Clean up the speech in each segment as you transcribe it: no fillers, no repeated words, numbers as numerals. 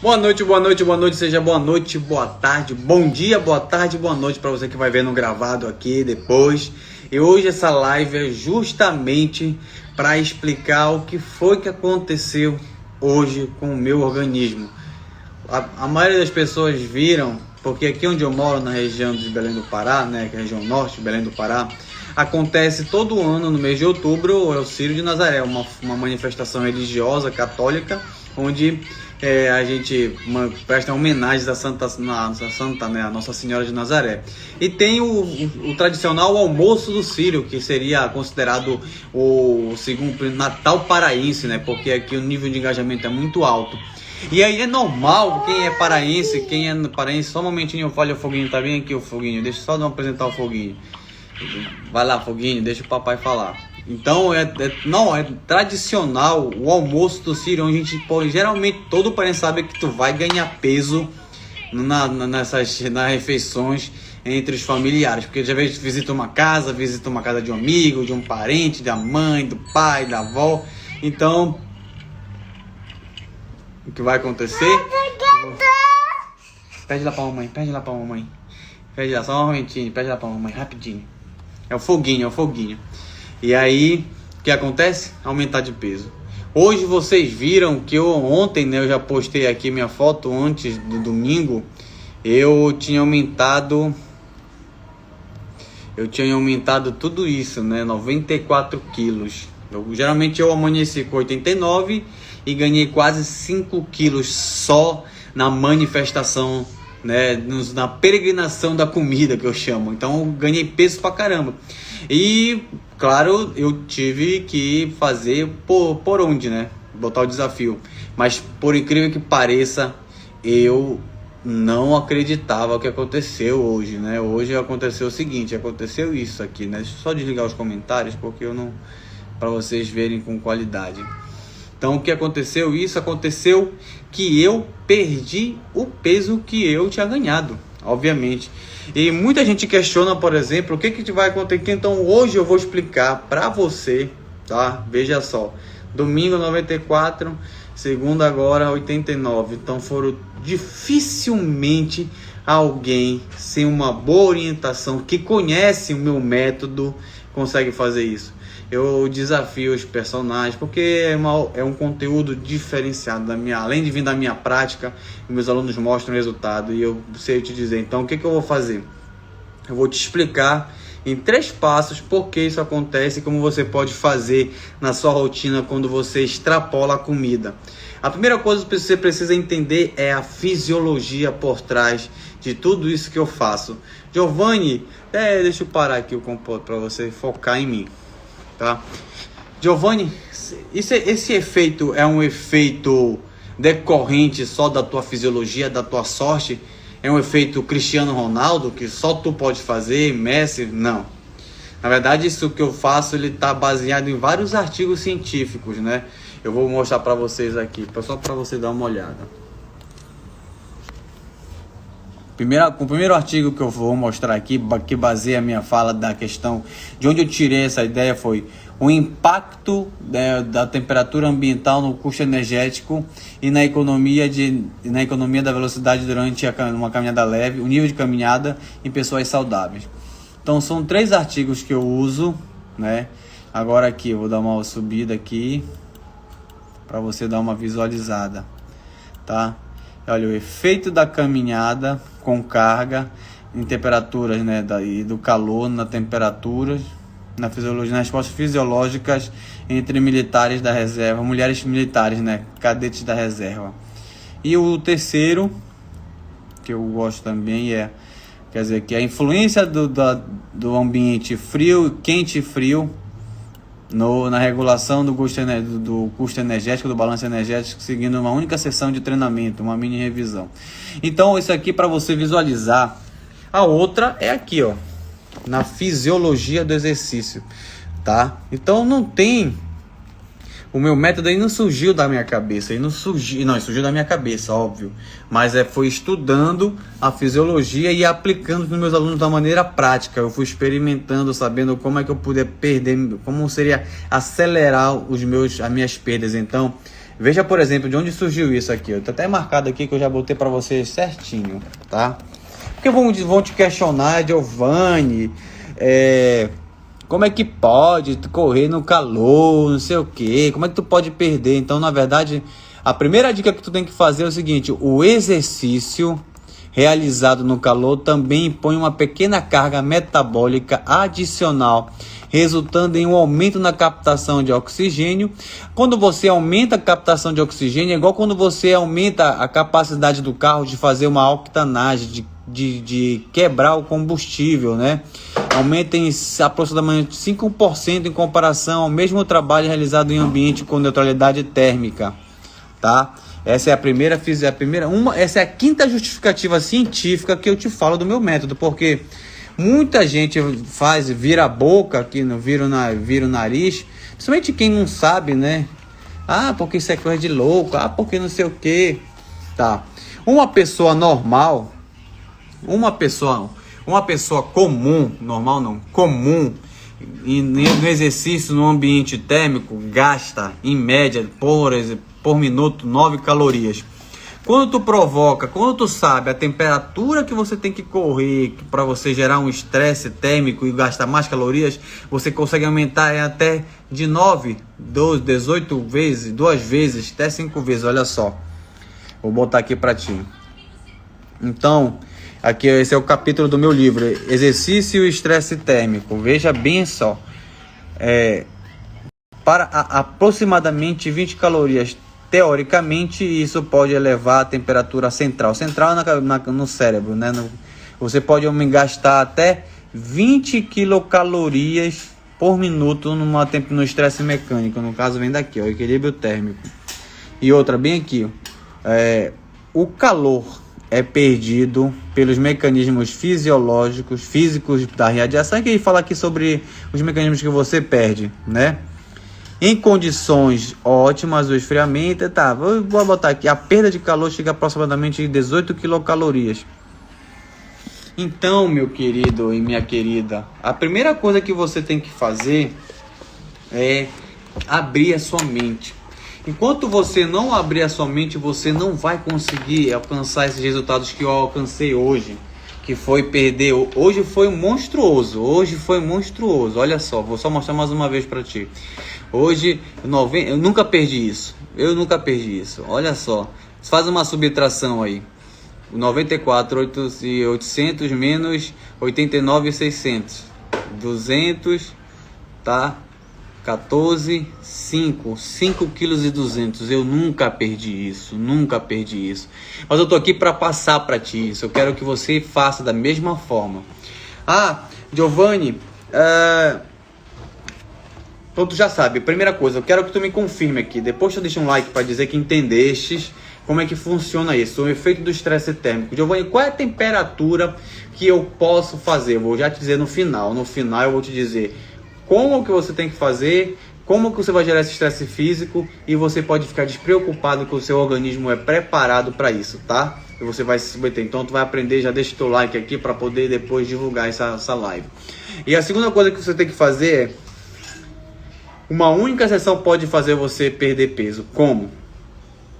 Boa noite, boa noite, boa noite, seja boa noite, boa tarde, bom dia, boa tarde, boa noite para você que vai ver no gravado aqui depois. E hoje essa live é justamente para explicar o que foi que aconteceu hoje com o meu organismo. A maioria das pessoas viram, porque aqui onde eu moro, na região de Belém do Pará, né, que é a região norte de Belém do Pará, acontece todo ano no mês de outubro, é o Círio de Nazaré, uma manifestação religiosa católica, onde a gente presta homenagens à Santa, né, a Nossa Senhora de Nazaré. E tem o tradicional almoço do Círio, que seria considerado o segundo Natal paraense, né, porque aqui o nível de engajamento é muito alto. E aí é normal, quem é paraense, só um momentinho, olha o Foguinho, tá bem aqui o Foguinho, deixa eu só apresentar o Foguinho. Vai lá, Foguinho, deixa o papai falar. Então, é tradicional o almoço do Círio, onde a gente pode, geralmente todo parente sabe que tu vai ganhar peso nas refeições entre os familiares, porque já visita uma casa de um amigo, de um parente, da mãe, do pai, da avó. Então, o que vai acontecer? Pede lá pra mamãe. Pede lá, só um momentinho, pede lá pra mamãe, rapidinho. É o Foguinho. E aí, o que acontece? Aumentar de peso. Hoje vocês viram que ontem, né, eu já postei aqui minha foto antes do domingo. Eu tinha aumentado tudo isso, né? 94 quilos. Geralmente eu amanheci com 89 e ganhei quase 5 quilos só na manifestação, né, na peregrinação da comida, que eu chamo. Então eu ganhei peso pra caramba. E claro, eu tive que fazer por onde, né, botar o desafio. Mas por incrível que pareça, eu não acreditava o que aconteceu hoje, né? Hoje aconteceu o seguinte, aconteceu isso aqui, né? Deixa eu só desligar os comentários, porque eu não, para vocês verem com qualidade. Então o que aconteceu? Aconteceu que eu perdi o peso que eu tinha ganhado, obviamente. E muita gente questiona, por exemplo, o que vai acontecer. Então hoje eu vou explicar para você, tá? Veja só, domingo 94, segunda agora 89. Então foram dificilmente alguém sem uma boa orientação, que conhece o meu método, consegue fazer isso. Eu desafio os personagens, porque é um conteúdo diferenciado além de vir da minha prática, meus alunos mostram o resultado e eu sei te dizer. Então o que eu vou fazer? Eu vou te explicar em 3 passos por que isso acontece e como você pode fazer na sua rotina quando você extrapola a comida. A primeira coisa que você precisa entender é a fisiologia por trás de tudo isso que eu faço. Giovanni, deixa eu parar aqui o computador para você focar em mim. Tá? Giovanni, esse efeito é um efeito decorrente só da tua fisiologia, da tua sorte? É um efeito Cristiano Ronaldo, que só tu pode fazer, Messi? Não. Na verdade, isso que eu faço, ele está baseado em vários artigos científicos, né? Eu vou mostrar para vocês aqui, só para você dar uma olhada. O primeiro artigo que eu vou mostrar aqui, que baseia a minha fala da questão de onde eu tirei essa ideia, foi o impacto da temperatura ambiental no custo energético e na economia da velocidade durante uma caminhada leve, o nível de caminhada em pessoas saudáveis. Então são 3 artigos que eu uso, né? Agora aqui eu vou dar uma subida aqui para você dar uma visualizada, tá? Olha, o efeito da caminhada com carga em temperaturas, né, e do calor na temperatura, na fisiologia, nas respostas fisiológicas entre militares da reserva, mulheres militares, né, cadetes da reserva. E o terceiro, que eu gosto também, quer dizer, que a influência do ambiente frio, quente e frio, na regulação do custo energético, do balanço energético, seguindo uma única sessão de treinamento, uma mini revisão. Então, isso aqui para você visualizar. A outra é aqui, ó, na fisiologia do exercício, tá? Então, não tem... O meu método aí não surgiu da minha cabeça, surgiu da minha cabeça, óbvio, mas foi estudando a fisiologia e aplicando nos meus alunos da maneira prática. Eu fui experimentando, sabendo como é que eu podia perder, como seria acelerar as minhas perdas. Então, Veja, por exemplo, de onde surgiu isso aqui. Eu tô até marcado aqui que eu já botei para vocês certinho, tá? Porque vão te questionar, Giovanni, como é que pode tu correr no calor, não sei o que, como é que tu pode perder? Então, na verdade, a primeira dica que tu tem que fazer é o seguinte: o exercício realizado no calor também impõe uma pequena carga metabólica adicional, resultando em um aumento na captação de oxigênio. Quando você aumenta a captação de oxigênio, é igual quando você aumenta a capacidade do carro de fazer uma octanagem, de quebrar o combustível, né? Aumenta em aproximadamente 5% em comparação ao mesmo trabalho realizado em ambiente com neutralidade térmica, tá? Essa é essa é a quinta justificativa científica que eu te falo do meu método, porque muita gente vira a boca aqui, vira o nariz, principalmente quem não sabe, né? Ah, porque isso é coisa de louco, porque não sei o que, tá? Uma pessoa normal, uma pessoa comum, normal não, comum, no exercício no ambiente térmico, gasta em média por minuto 9 calorias. Quando tu sabe a temperatura que você tem que correr para você gerar um estresse térmico e gastar mais calorias, você consegue aumentar até de 9, 12, 18 vezes, 2 vezes, até 5 vezes, olha só. Vou botar aqui para ti. Então, aqui esse é o capítulo do meu livro, Exercício e Estresse Térmico. Veja bem só. Para aproximadamente 20 calorias, teoricamente, isso pode elevar a temperatura central. Central no cérebro, né? Você pode gastar até 20 quilocalorias por minuto no estresse mecânico. No caso, vem daqui, ó, equilíbrio térmico. E outra, bem aqui, o calor é perdido pelos mecanismos físicos da radiação. Que fala aqui sobre os mecanismos que você perde, né? Em condições ótimas, o esfriamento, vou botar aqui, a perda de calor chega a aproximadamente 18 quilocalorias. Então, meu querido e minha querida, a primeira coisa que você tem que fazer é abrir a sua mente. Enquanto você não abrir a sua mente, você não vai conseguir alcançar esses resultados que eu alcancei hoje. Que foi perder, hoje foi monstruoso, olha só, vou só mostrar mais uma vez para ti. Hoje, eu nunca perdi isso, olha só, faz uma subtração aí, 94.800 menos 89.600, 200, tá? 14, 5 kg e 200. Eu nunca perdi isso. Mas eu tô aqui para passar para ti isso. Eu quero que você faça da mesma forma. Giovanni, então tu já sabe. Primeira coisa, eu quero que tu me confirme aqui. Depois tu deixa um like para dizer que entendestes como é que funciona isso, o efeito do estresse térmico. Giovanni, qual é a temperatura que eu posso fazer? Eu vou já te dizer no final. No final eu vou te dizer como que você tem que fazer, como que você vai gerar esse estresse físico, e você pode ficar despreocupado que o seu organismo é preparado para isso, tá? E você vai se submeter. Então tu vai aprender, já deixa o teu like aqui para poder depois divulgar essa live. E a segunda coisa que você tem que fazer é, uma única sessão pode fazer você perder peso. Como?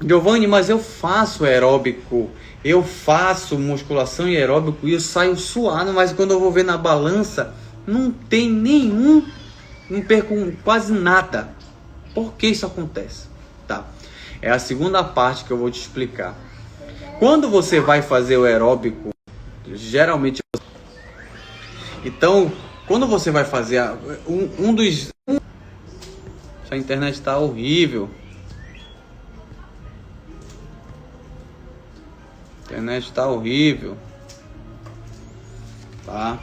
Giovanni, mas eu faço aeróbico, eu faço musculação e aeróbico e eu saio suado, mas quando eu vou ver na balança, não tem não perco quase nada. Por que isso acontece? Tá. É a segunda parte que eu vou te explicar. Quando você vai fazer o aeróbico, geralmente... Então, quando você vai fazer a internet está horrível. A internet está horrível. Tá?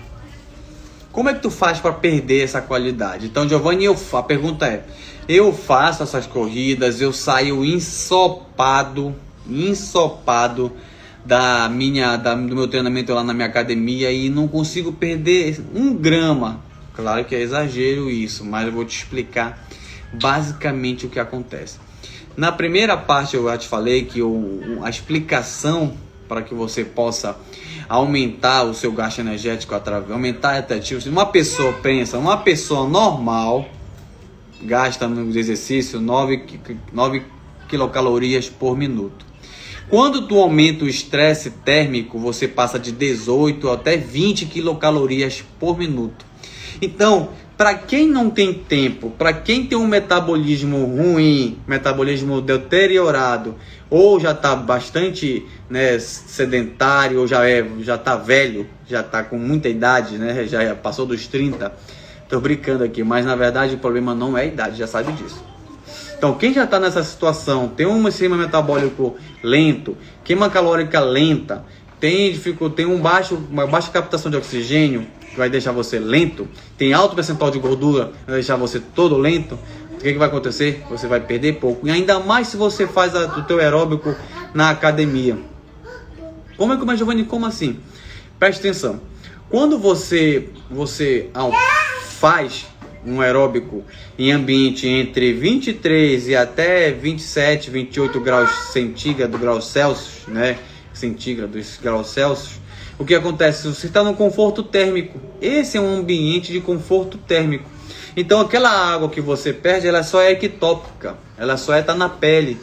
Como é que tu faz para perder essa qualidade? Então, Giovanni, a pergunta é: eu faço essas corridas, eu saio ensopado do meu treinamento lá na minha academia e não consigo perder 1 grama. Claro que é exagero isso, mas eu vou te explicar basicamente o que acontece. Na primeira parte eu já te falei que a explicação para que você possa aumentar o seu gasto energético, aumentar até uma pessoa normal gasta no exercício 9 quilocalorias por minuto. Quando tu aumenta o estresse térmico, você passa de 18 até 20 quilocalorias por minuto. Então, para quem não tem tempo, para quem tem um metabolismo ruim, metabolismo deteriorado, ou já está bastante, né, sedentário, ou já está velho, já está com muita idade, né, já passou dos 30, estou brincando aqui, mas na verdade o problema não é a idade, já sabe disso. Então, quem já está nessa situação, tem um sistema metabólico lento, queima calórica lenta, tem uma baixa captação de oxigênio, que vai deixar você lento, tem alto percentual de gordura, vai deixar você todo lento, o que vai acontecer? Você vai perder pouco. E ainda mais se você faz o teu aeróbico na academia. Mas Giovanni, como assim? Preste atenção. Quando você faz um aeróbico em ambiente entre 23 e até 27, 28 graus centígrados, graus Celsius, né? Centígrados, graus Celsius. O que acontece? Você está no conforto térmico. Esse é um ambiente de conforto térmico. Então aquela água que você perde, ela só é ectópica. Ela só está na pele.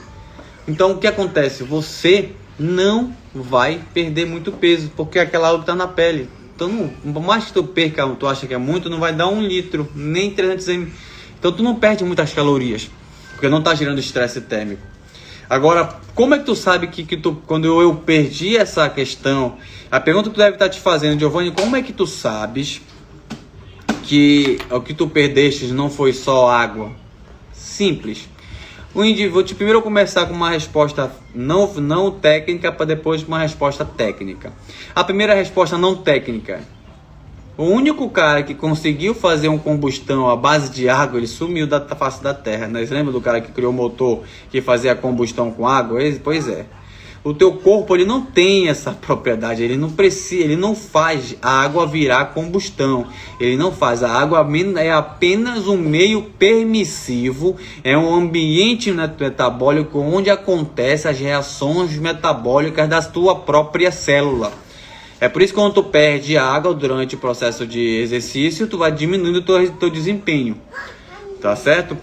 Então o que acontece? Você não vai perder muito peso, porque aquela água está na pele. Então, por mais que tu perca, tu acha que é muito, não vai dar 1 litro, nem 300 ml. Então tu não perde muitas calorias, porque não está gerando estresse térmico. Agora, como é que tu sabe que quando eu perdi essa questão, a pergunta que tu deve estar te fazendo, Giovanni, como é que tu sabes que o que tu perdeste não foi só água? Simples. Vou primeiro começar com uma resposta não técnica, para depois uma resposta técnica. A primeira resposta não técnica. O único cara que conseguiu fazer uma combustão à base de água, ele sumiu da face da terra. Né? Você lembra do cara que criou o motor que fazia a combustão com água? Pois é. O teu corpo, ele não tem essa propriedade, ele não precisa, ele não faz a água virar combustão, ele não faz, a água é apenas um meio permissivo, é um ambiente metabólico onde acontecem as reações metabólicas da tua própria célula. É por isso que quando tu perde água durante o processo de exercício, tu vai diminuindo o teu desempenho. Tá certo?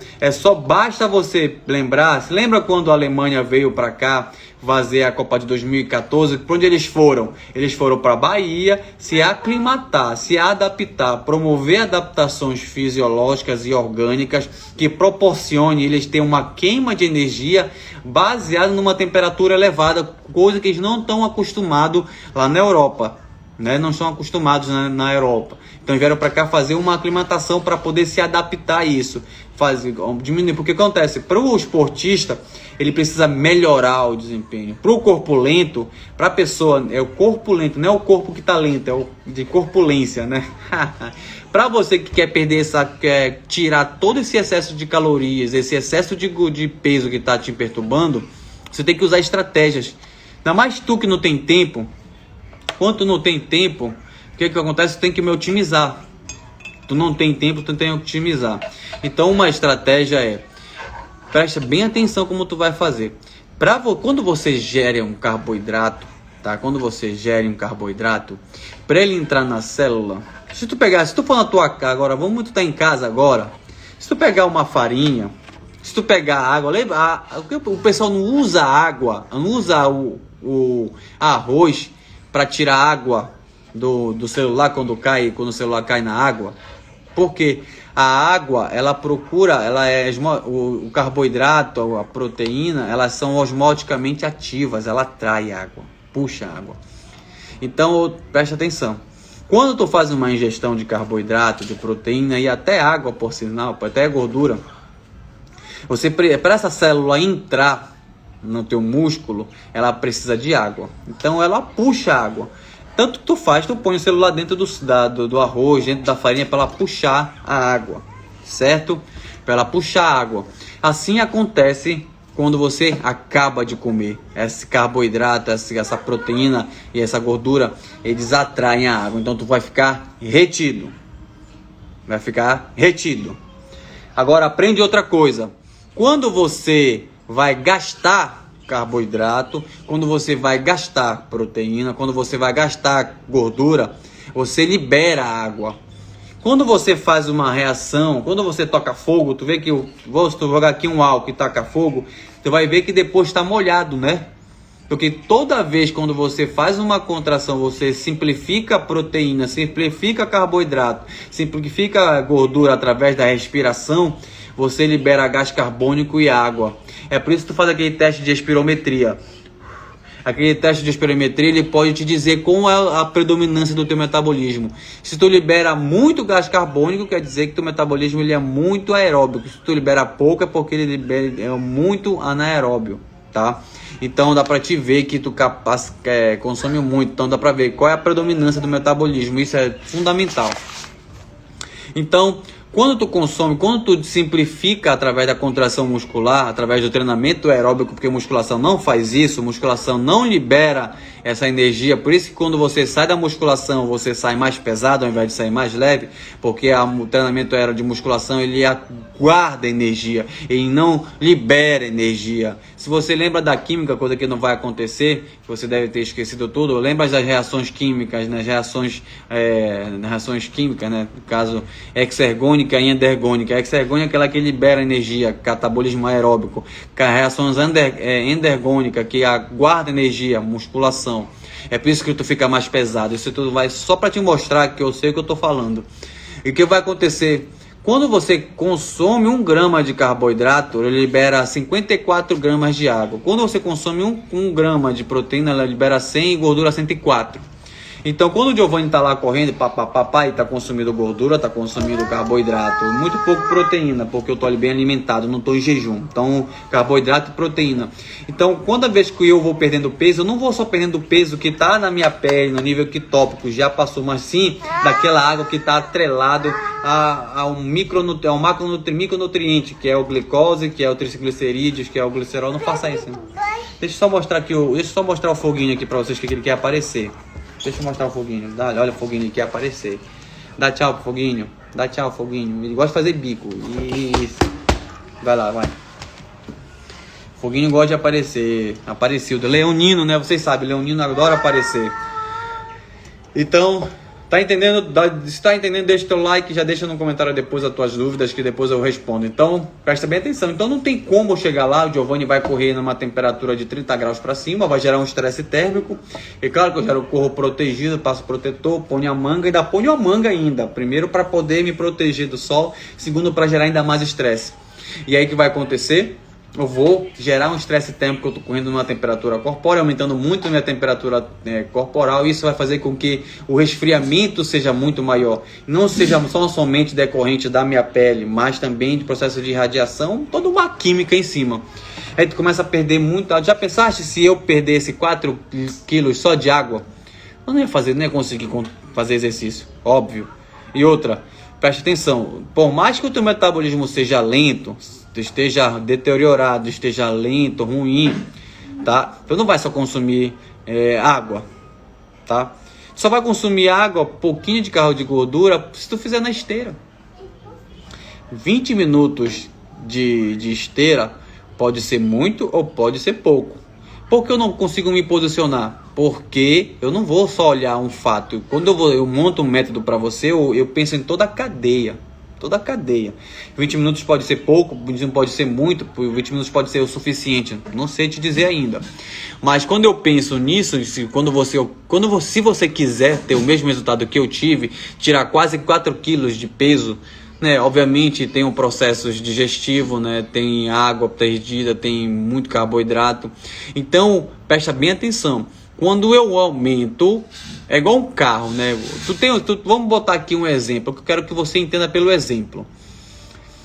Basta você lembrar. Se lembra quando a Alemanha veio para cá fazer a Copa de 2014? Para onde eles foram? Eles foram para a Bahia se aclimatar, se adaptar, promover adaptações fisiológicas e orgânicas que proporcione eles terem uma queima de energia baseada numa temperatura elevada, coisa que eles não estão acostumados lá na Europa. Né? Não estão acostumados na Europa. Então vieram para cá fazer uma aclimatação para poder se adaptar a isso, diminuir, porque acontece, para o esportista ele precisa melhorar o desempenho. Para o corpo lento, para a pessoa, é o corpo lento, não é o corpo que está lento, é o de corpulência, né? Para você que quer quer tirar todo esse excesso de calorias, esse excesso de peso que está te perturbando, você tem que usar estratégias. Ainda mais tu que não tem tempo. Quando tu não tem tempo, o que acontece? Tu tem que me otimizar. Tu não tem tempo, tu tem que otimizar. Então uma estratégia presta bem atenção como tu vai fazer. Quando você gere um carboidrato, tá? Quando você gere um carboidrato, para ele entrar na célula, se tu for na tua casa agora, vamos tu tá em casa agora, se tu pegar uma farinha, se tu pegar água, lembra, o pessoal não usa água, não usa o arroz para tirar água do celular quando o celular cai na água, porque a água, o carboidrato, a proteína, elas são osmoticamente ativas, ela atrai água, puxa água. Então presta atenção, quando tu faz uma ingestão de carboidrato, de proteína e até água, por sinal, até gordura, para essa célula entrar no teu músculo, ela precisa de água. Então ela puxa água. Tanto que tu põe o celular dentro do arroz, dentro da farinha, para ela puxar a água, certo? Para ela puxar a água. Assim acontece quando você acaba de comer. Esse carboidrato, essa proteína e essa gordura, eles atraem a água. Então tu vai ficar retido. Vai ficar retido. Agora aprende outra coisa. Quando você vai gastar carboidrato, quando você vai gastar proteína, quando você vai gastar gordura, você libera água. Quando você faz uma reação, quando você toca fogo, tu vê que vou jogar aqui um álcool e taca fogo, você vai ver que depois está molhado, né? Porque toda vez quando você faz uma contração, você simplifica a proteína, simplifica carboidrato, simplifica a gordura através da respiração, você libera gás carbônico e água. É por isso que tu faz aquele teste de espirometria. Aquele teste de espirometria, ele pode te dizer qual é a predominância do teu metabolismo. Se tu libera muito gás carbônico, quer dizer que teu metabolismo ele é muito aeróbico. Se tu libera pouco, é porque ele é muito anaeróbio, tá? Então dá para te ver que tu consome muito. Então dá para ver qual é a predominância do metabolismo. Isso é fundamental. Então, quando tu consome, quando tu simplifica através da contração muscular, através do treinamento aeróbico, porque musculação não faz isso, musculação não libera essa energia, por isso que quando você sai da musculação, você sai mais pesado ao invés de sair mais leve, porque o treinamento aeróbico de musculação, ele guarda energia, ele não libera energia. Se você lembra da química, coisa que não vai acontecer, que você deve ter esquecido tudo, lembra das reações químicas, nas reações químicas, né? No caso, exergônica e endergônica. A exergônica é aquela que libera energia, catabolismo aeróbico. A reações endergônica, que guarda energia, musculação. É por isso que tu fica mais pesado. Isso tudo vai só para te mostrar que eu sei o que eu estou falando. E o que vai acontecer? Quando você consome 1 grama de carboidrato, ele libera 54 gramas de água. Quando você consome 1 grama de proteína, ela libera 100 e gordura 104. Então, quando o Giovanni está lá correndo, e está consumindo gordura, está consumindo carboidrato, muito pouco proteína, porque eu estou bem alimentado, não estou em jejum. Então, carboidrato e proteína. Então, cada vez que eu vou perdendo peso, eu não vou só perdendo peso que está na minha pele, no nível ectópico, já passou, mas sim daquela água que está atrelado a um micronutriente, que é o glicose, que é o triglicerídeos, que é o glicerol. Não faça isso, né? Deixa eu só mostrar aqui, deixa eu só mostrar o foguinho aqui para vocês que ele quer aparecer. Deixa eu mostrar o foguinho. Olha o foguinho, ele quer aparecer. Dá tchau pro foguinho. Dá tchau, foguinho. Ele gosta de fazer bico. Isso. Vai lá, vai. Foguinho gosta de aparecer. Apareceu. Leonino, né? Vocês sabem, Leonino adora aparecer. Então, tá entendendo? Se tá entendendo, deixa teu like. Já deixa no comentário depois as tuas dúvidas, que depois eu respondo. Então, presta bem atenção. Então, não tem como eu chegar lá. O Giovanni vai correr numa temperatura de 30 graus para cima. Vai gerar um estresse térmico. E claro que eu corro protegido, passo protetor, ponho a manga. Ainda ponho a manga ainda. Primeiro, para poder me proteger do sol. Segundo, para gerar ainda mais estresse. E aí, o que vai acontecer? Eu vou gerar um estresse térmico, eu estou correndo numa temperatura corpórea, aumentando muito a minha temperatura corporal. Isso vai fazer com que o resfriamento seja muito maior. Não seja somente decorrente da minha pele, mas também de processo de radiação, toda uma química em cima. Aí tu começa a perder muito. Já pensaste se eu perdesse 4 quilos só de água? Eu não ia conseguir fazer exercício, óbvio. E outra, preste atenção, por mais que o teu metabolismo seja lento, esteja deteriorado, esteja lento, ruim, tá? Tu não vai só consumir água, tá? Só vai consumir água, pouquinho de carro de gordura, se tu fizer na esteira. 20 minutos de esteira pode ser muito ou pode ser pouco. Por que eu não consigo me posicionar? Porque eu não vou só olhar um fato. Quando eu monto um método para você, eu penso em toda a cadeia. Toda a cadeia. 20 minutos pode ser pouco, 20 pode ser muito, 20 minutos pode ser o suficiente. Não sei te dizer ainda. Mas quando eu penso nisso, se você quiser ter o mesmo resultado que eu tive, tirar quase 4 quilos de peso, né? Obviamente tem um processo digestivo, né? Tem água perdida, tem muito carboidrato. Então, presta bem atenção. Quando eu aumento, é igual um carro, né? Vamos botar aqui um exemplo, que eu quero que você entenda pelo exemplo.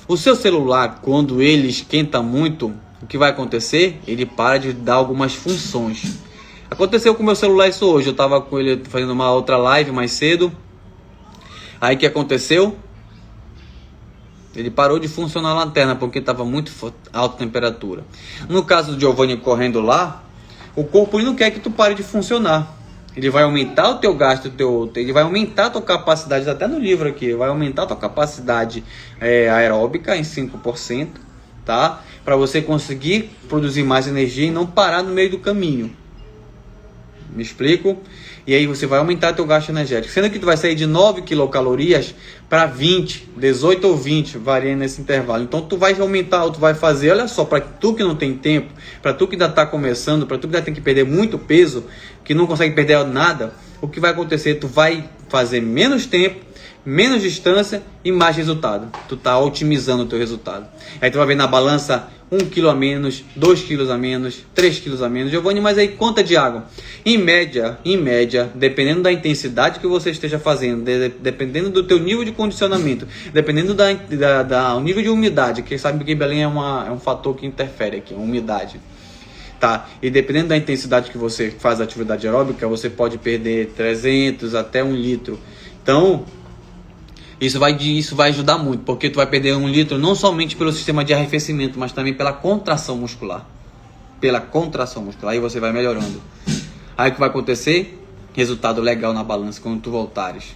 O seu celular, quando ele esquenta muito, o que vai acontecer? Ele para de dar algumas funções. Aconteceu com o meu celular isso hoje. Eu estava com ele fazendo uma outra live mais cedo. Aí o que aconteceu? Ele parou de funcionar a lanterna porque estava muito alta temperatura. No caso do Giovanni correndo lá, o corpo ele não quer que tu pare de funcionar. Ele vai aumentar o teu gasto, ele vai aumentar a tua capacidade, até no livro aqui, vai aumentar a tua capacidade aeróbica em 5%, tá? Para você conseguir produzir mais energia e não parar no meio do caminho. Me explico? E aí você vai aumentar teu gasto energético. Sendo que tu vai sair de 9 quilocalorias para 20, 18 ou 20, varia nesse intervalo. Então tu vai aumentar, tu vai fazer, olha só, para tu que não tem tempo, para tu que ainda está começando, para tu que ainda tem que perder muito peso, que não consegue perder nada, o que vai acontecer? Tu vai fazer menos tempo, menos distância e mais resultado. Tu tá otimizando o teu resultado. Aí tu vai ver na balança 1 kg a menos, 2 kg a menos, 3 kg a menos. Giovanni, mas aí conta de água. Em média, dependendo da intensidade que você esteja fazendo, dependendo do teu nível de condicionamento, dependendo da nível de umidade, que sabe que Belém é um fator que interfere aqui, a umidade. Tá? E dependendo da intensidade que você faz a atividade aeróbica, você pode perder 300 até 1 litro. Então, isso vai ajudar muito, porque tu vai perder 1 litro não somente pelo sistema de arrefecimento, mas também pela contração muscular. Aí você vai melhorando. Aí o que vai acontecer? Resultado legal na balança quando tu voltares.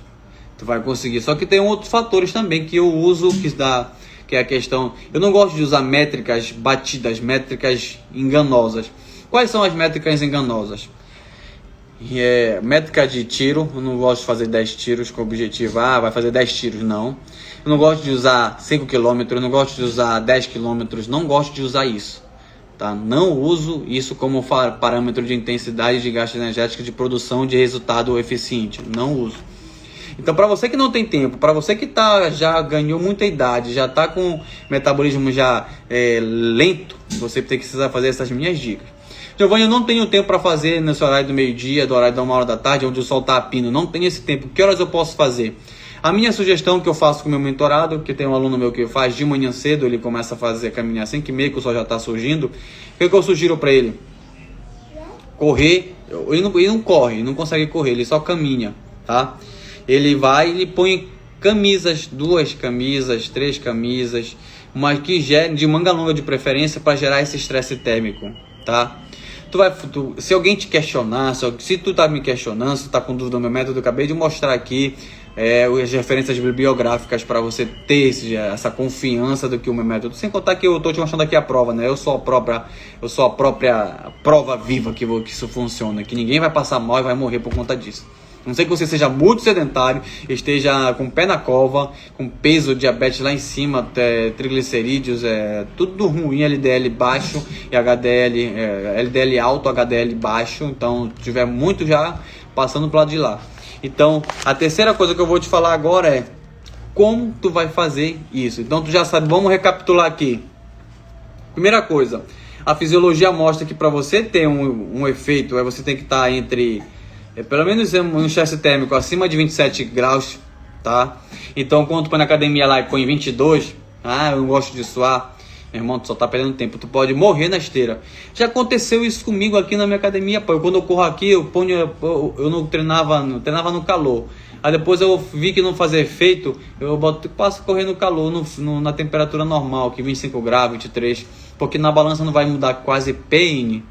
Tu vai conseguir. Só que tem outros fatores também que eu uso, que é a questão... Eu não gosto de usar métricas batidas, métricas enganosas. Quais são as métricas enganosas? Métrica de tiro. Eu não gosto de fazer 10 tiros com o objetivo, vai fazer 10 tiros, não. Eu não gosto de usar 5 km, eu não gosto de usar 10 km, não gosto de usar isso, tá? Não uso isso como parâmetro de intensidade de gasto energético de produção de resultado eficiente, não uso. Então, para você que não tem tempo, para você que já ganhou muita idade, já está com metabolismo lento, você precisa fazer essas minhas dicas. Giovanni, eu não tenho tempo para fazer nesse horário do meio-dia, do horário da 1h da tarde, onde o sol está a pino. Não tenho esse tempo. Que horas eu posso fazer? A minha sugestão que eu faço com o meu mentorado, que tem um aluno meu que faz de manhã cedo, ele começa a fazer caminhar às 5h30, que o sol já está surgindo. O que eu sugiro para ele? Correr. Ele não corre, ele não consegue correr, ele só caminha, tá? Ele põe camisas, 2 camisas, 3 camisas, mas que de manga longa de preferência, para gerar esse estresse térmico, tá? Se alguém te questionar, se tu tá me questionando, se tu tá com dúvida do meu método, eu acabei de mostrar aqui as referências bibliográficas para você ter essa confiança do que o meu método. Sem contar que eu tô te mostrando aqui a prova, né? Eu sou a própria prova viva que isso funciona, que ninguém vai passar mal e vai morrer por conta disso. A não ser que você seja muito sedentário, esteja com o pé na cova, com peso, diabetes lá em cima, triglicerídeos, tudo ruim, LDL baixo e HDL, LDL alto, HDL baixo. Então, tiver muito já passando pro lado de lá. Então, a terceira coisa que eu vou te falar agora é como tu vai fazer isso. Então, tu já sabe, vamos recapitular aqui. Primeira coisa, a fisiologia mostra que para você ter um efeito, você tem que estar entre... pelo menos um estresse térmico acima de 27 graus, tá? Então, quando tu põe na academia lá e põe 22, eu não gosto de suar, meu irmão, tu só tá perdendo tempo, tu pode morrer na esteira. Já aconteceu isso comigo aqui na minha academia, pô. Quando eu corro aqui, eu não treinava no calor. Aí depois eu vi que não fazia efeito, passo a correr no calor, na temperatura normal, que 25 graus, 23, porque na balança não vai mudar quase PN,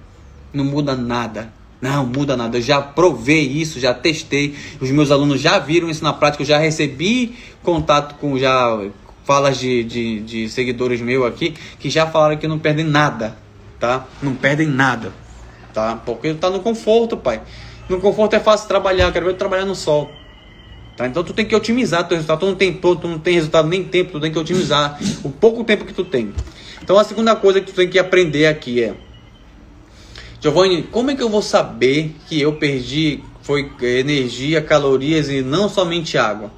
não muda nada. Não muda nada, eu já provei isso, já testei, os meus alunos já viram isso na prática, eu já recebi contato com falas de seguidores meus aqui, que já falaram que não perdem nada, tá? Não perdem nada, tá? Porque tá no conforto, pai. No conforto é fácil trabalhar, eu quero ver trabalhar no sol, tá? Então tu tem que otimizar teu resultado, tu não tem resultado nem tempo, tu tem que otimizar o pouco tempo que tu tem. Então a segunda coisa que tu tem que aprender aqui é: Giovanni, como é que eu vou saber que eu perdi energia, calorias e não somente água?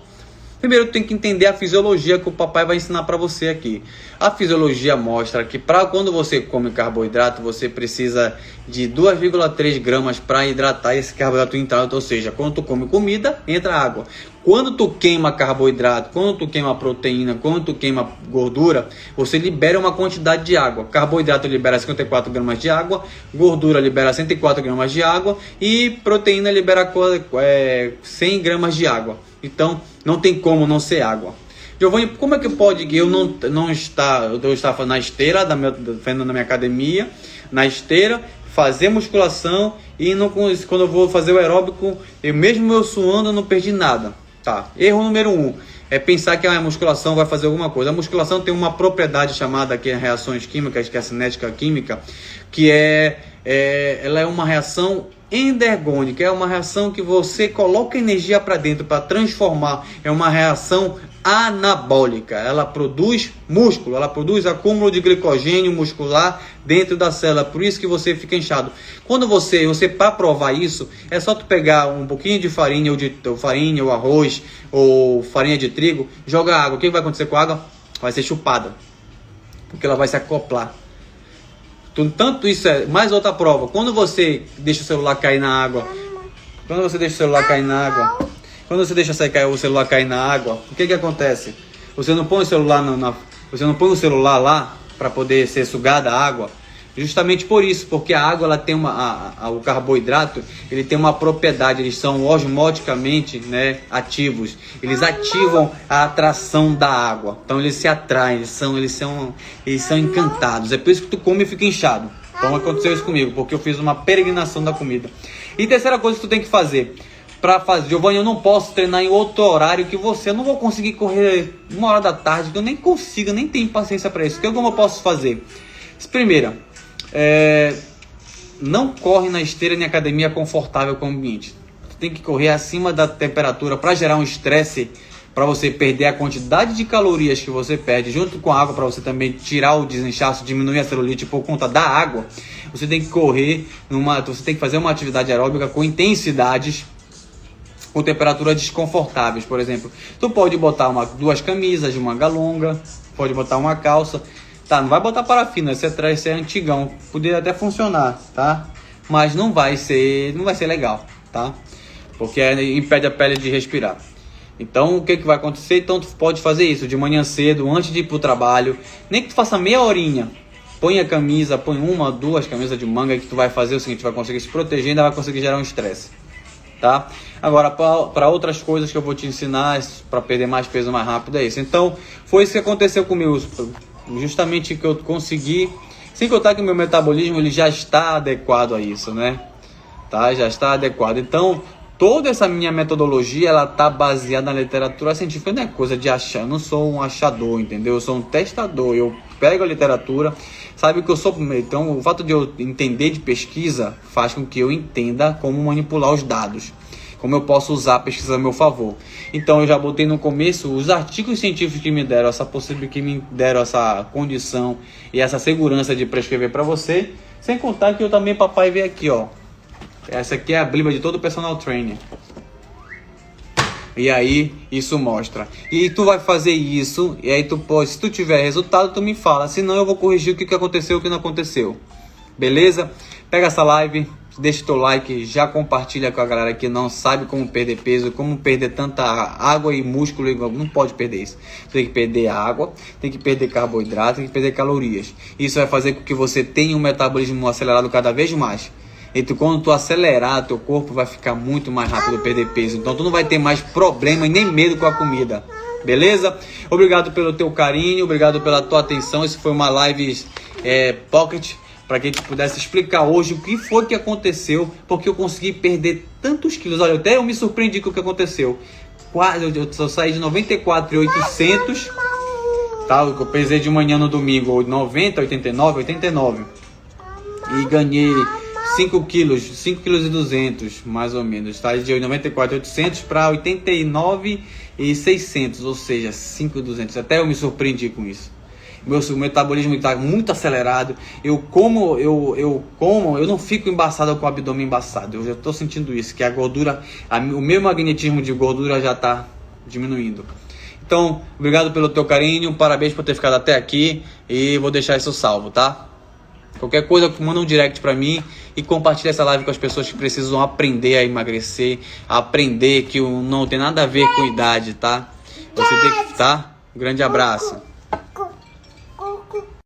Primeiro, tu tem que entender a fisiologia que o papai vai ensinar para você aqui. A fisiologia mostra que quando você come carboidrato, você precisa de 2,3 gramas para hidratar esse carboidrato entrado. Ou seja, quando tu come comida, entra água. Quando tu queima carboidrato, quando tu queima proteína, quando tu queima gordura, você libera uma quantidade de água. Carboidrato libera 54 gramas de água, gordura libera 104 gramas de água e proteína libera 100 gramas de água. Então, não tem como não ser água. Giovanni, como é que pode eu não estar na esteira da minha academia, na esteira, fazer musculação e quando eu vou fazer o aeróbico, mesmo eu suando, eu não perdi nada? Tá. Erro número 1. é pensar que a musculação vai fazer alguma coisa. A musculação tem uma propriedade chamada aqui reações químicas, que é a cinética química, que ela é uma reação endergônica, é uma reação que você coloca energia para dentro para transformar, é uma reação anabólica, ela produz músculo, ela produz acúmulo de glicogênio muscular dentro da célula, por isso que você fica inchado. Quando você para provar isso, é só tu pegar um pouquinho de farinha ou arroz ou farinha de trigo, joga água. O que vai acontecer com a água? Vai ser chupada, porque ela vai se acoplar. Tanto isso é mais outra prova. Quando você deixa o celular cair na água, quando você deixa o celular cair na água, o que acontece? Você não põe o celular lá para poder ser sugada a água, justamente por isso, porque a água ela tem o carboidrato, ele tem uma propriedade, eles são osmoticamente, né, ativos. Eles ativam a atração da água. Então eles se atraem, eles são encantados. É por isso que tu come e fica inchado. Então aconteceu isso comigo, porque eu fiz uma peregrinação da comida. E terceira coisa que tu tem que fazer, Giovanni, eu não posso treinar em outro horário que você. Eu não vou conseguir correr 1h da tarde, que eu nem consigo, nem tenho paciência para isso. O que eu posso fazer? Primeira, não corre na esteira nem academia confortável com o ambiente. Tu tem que correr acima da temperatura para gerar um estresse, para você perder a quantidade de calorias que você perde, junto com a água, para você também tirar o desinchaço, diminuir a celulite por conta da água. Você tem que correr você tem que fazer uma atividade aeróbica com intensidades, com temperaturas desconfortáveis. Por exemplo, tu pode botar 2 camisas de manga longa, pode botar uma calça, tá? Não vai botar parafina, esse é antigão, poderia até funcionar, tá? Mas não vai ser legal, tá? Porque impede a pele de respirar. Então o que vai acontecer? Então tu pode fazer isso de manhã cedo, antes de ir pro trabalho, nem que tu faça meia horinha. Põe a camisa, põe 1 ou 2 camisas de manga, que tu vai fazer o seguinte, vai conseguir se proteger e ainda vai conseguir gerar um estresse, tá? Agora, para outras coisas que eu vou te ensinar para perder mais peso mais rápido, é isso. Então, foi isso que aconteceu comigo, justamente que eu consegui, sem contar que o meu metabolismo ele já está adequado a isso, né? Tá? Já está adequado. Então, toda essa minha metodologia, ela tá baseada na literatura científica, não é coisa de achar, eu não sou um achador, entendeu? Eu sou um testador, eu pego a literatura, sabe que eu sou, então o fato de eu entender de pesquisa faz com que eu entenda como manipular os dados, como eu posso usar a pesquisa a meu favor. Então eu já botei no começo os artigos científicos que me deram essa possibilidade, que me deram essa condição e essa segurança de prescrever para você, sem contar que eu também, papai, veio aqui, ó. Essa aqui é a Bíblia de todo personal trainer. E aí, isso mostra. E tu vai fazer isso, e aí tu pode, se tu tiver resultado, tu me fala. Senão eu vou corrigir o que aconteceu e o que não aconteceu. Beleza? Pega essa live, deixa o teu like, já compartilha com a galera que não sabe como perder peso, como perder tanta água e músculo. Não pode perder isso. Você tem que perder água, tem que perder carboidrato, tem que perder calorias. Isso vai fazer com que você tenha um metabolismo acelerado cada vez mais. E quando tu acelerar, teu corpo vai ficar muito mais rápido perder peso. Então tu não vai ter mais problema e nem medo com a comida. Beleza? Obrigado pelo teu carinho, obrigado pela tua atenção. Isso foi uma live pocket, para que a gente pudesse explicar hoje o que foi que aconteceu, porque eu consegui perder tantos quilos. Olha, até eu me surpreendi com o que aconteceu. Eu saí de 94,800, tá? Eu pesei de manhã no domingo, 90, 89, 89. E ganhei 5 quilos e 200, mais ou menos, tá? De 94,800 para 89,600, ou seja, 5,200. Até eu me surpreendi com isso. Meu metabolismo está muito acelerado. Eu não fico embaçado com o abdômen embaçado. Eu já estou sentindo isso, que a gordura, o meu magnetismo de gordura já está diminuindo. Então, obrigado pelo teu carinho, parabéns por ter ficado até aqui e vou deixar isso salvo, tá? Qualquer coisa, manda um direct pra mim e compartilha essa live com as pessoas que precisam aprender a emagrecer, aprender que não tem nada a ver com idade, tá? Você tem que, tá? Um grande abraço.